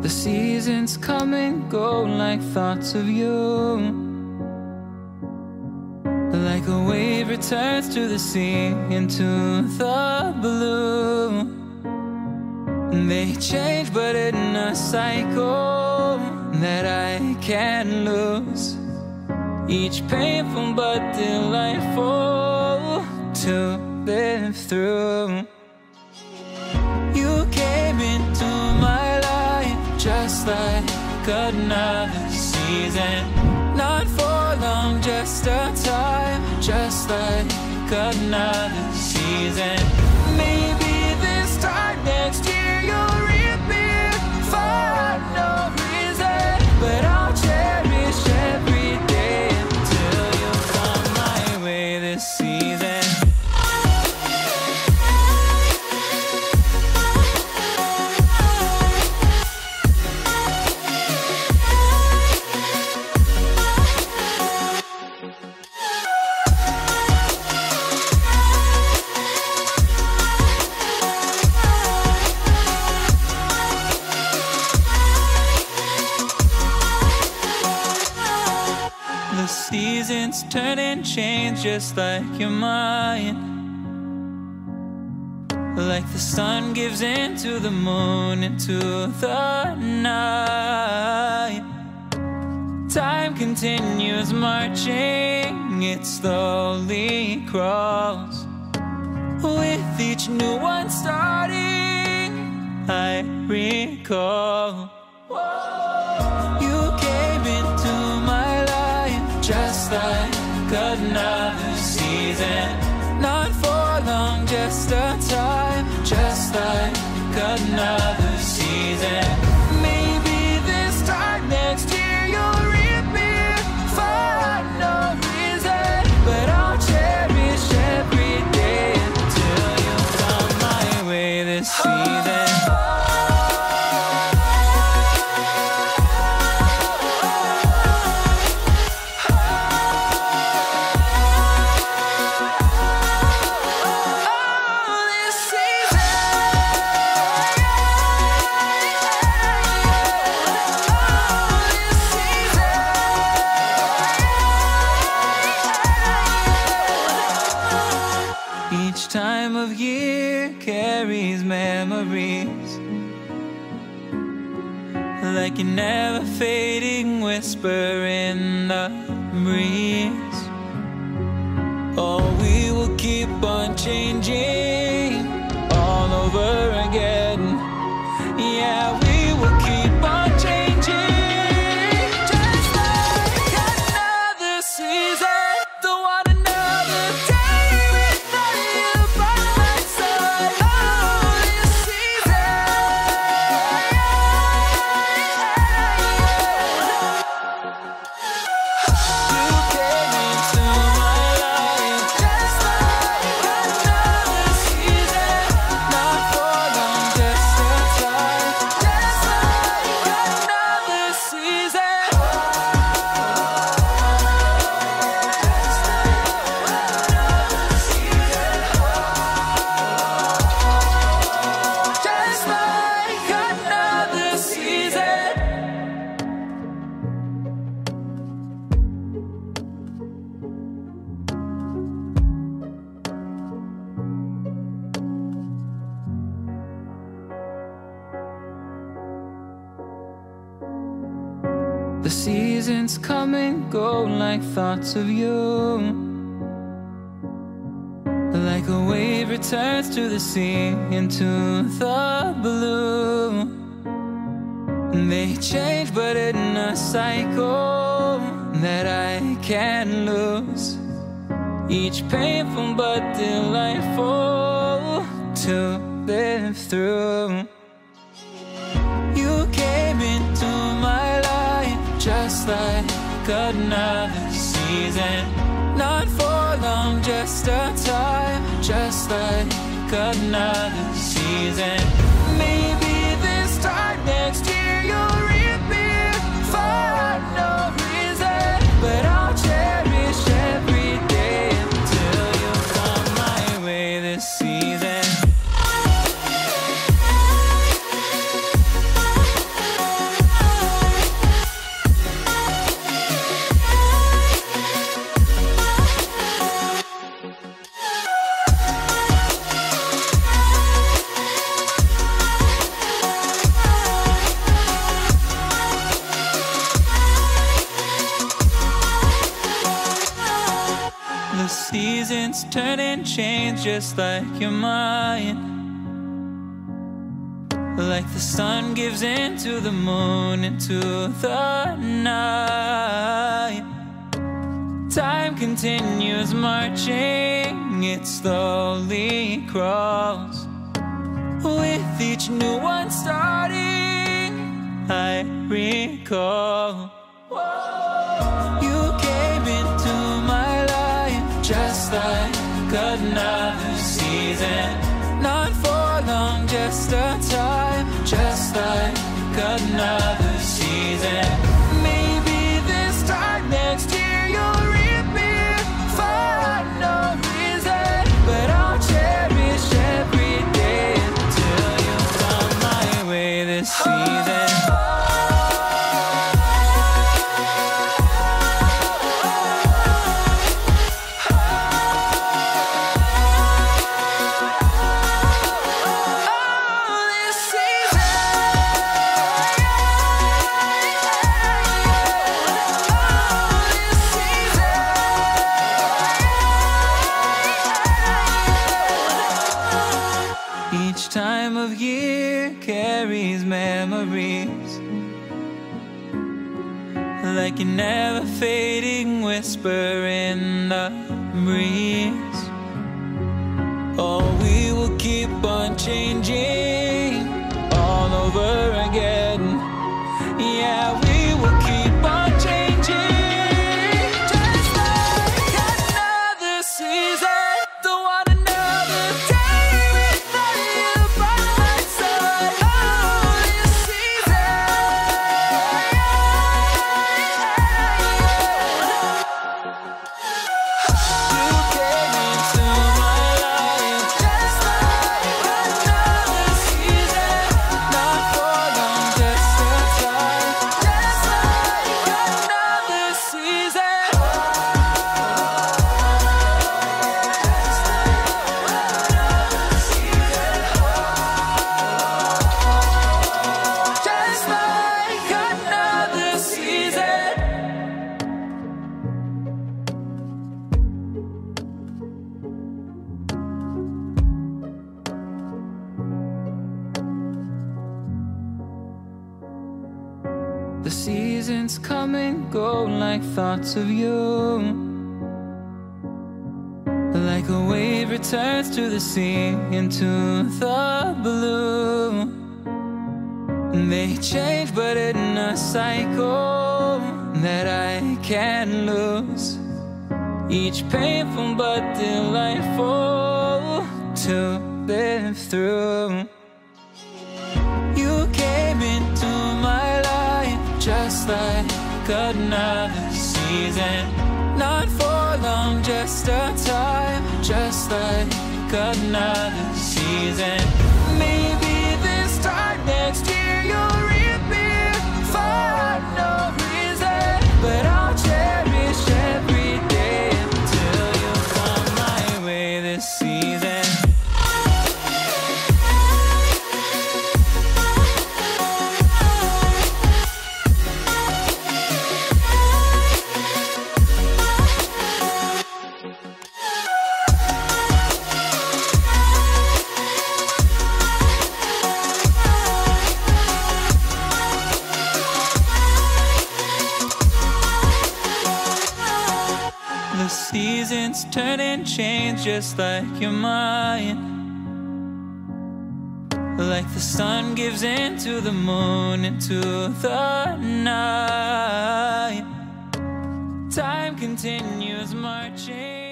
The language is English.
The seasons come and go like thoughts of you. Like a wave returns to the sea, into the blue. They change but in a cycle that I can't lose. Each painful but delightful to live through. You came into my life just like another season. Not for long, just a time, just like another season. Maybe this time next year you'll reappear for no reason, but I'll cherish every day until you come my way this season. Seasons turn and change just like your mind. Like the sun gives into the moon, into the night. Time continues marching, it slowly crawls. With each new one starting, I recall. You came into my life just like another season. Not for long, just a time, just like another season. Maybe this time next year you'll reappear for no reason, but I'll cherish every day until you come my way this season. Time of year carries memories like a never fading whisper in the breeze. Oh, we will keep on changing all over again. Yeah, we will keep on changing just like another season. Don't want another day without you by my side. Oh, this season. You came into my life just like another season. Not for long, just a time, just like another season. Just like another season. The seasons come and go like thoughts of you. Like a wave returns to the sea, into the blue. They change but in a cycle that I can't lose. Each painful but delightful to live through. You came into my life just like another season. Not for long, just a time, just like another season. Maybe this time next year you'll reappear for no reason, but I'll cherish every day until you come my way this season. turn and change just like your mind. Like the sun gives into the moon, into the night. Time continues marching, it slowly crawls. With each new one starting, I recall. You came into my life just like another season. Not for long, just a time, just like another season. Maybe this time next year you'll reappear for no reason, but I'll cherish every day until you come my way this season. Time of year carries memories, like a never fading whisper in the breeze. Oh, we will keep on changing all over again. Yeah, we will keep on changing just like another season. Don't want another day without you by my side. Oh, this season. You came into my life just like another season. Not for long, just a time, just like another season. Just like another season. The seasons come and go like thoughts of you. Like a wave returns to the sea, into the blue. They change but in a cycle that I can't lose. Each painful but delightful to live through. You came into my life just like another season. Not for long, just a time, just like another season. Maybe this time next year you'll reappear for no reason, but I'll cherish every day until you come my way this season. The seasons turn and change just like your mind. Like the sun gives into the moon, into the night. Time continues marching.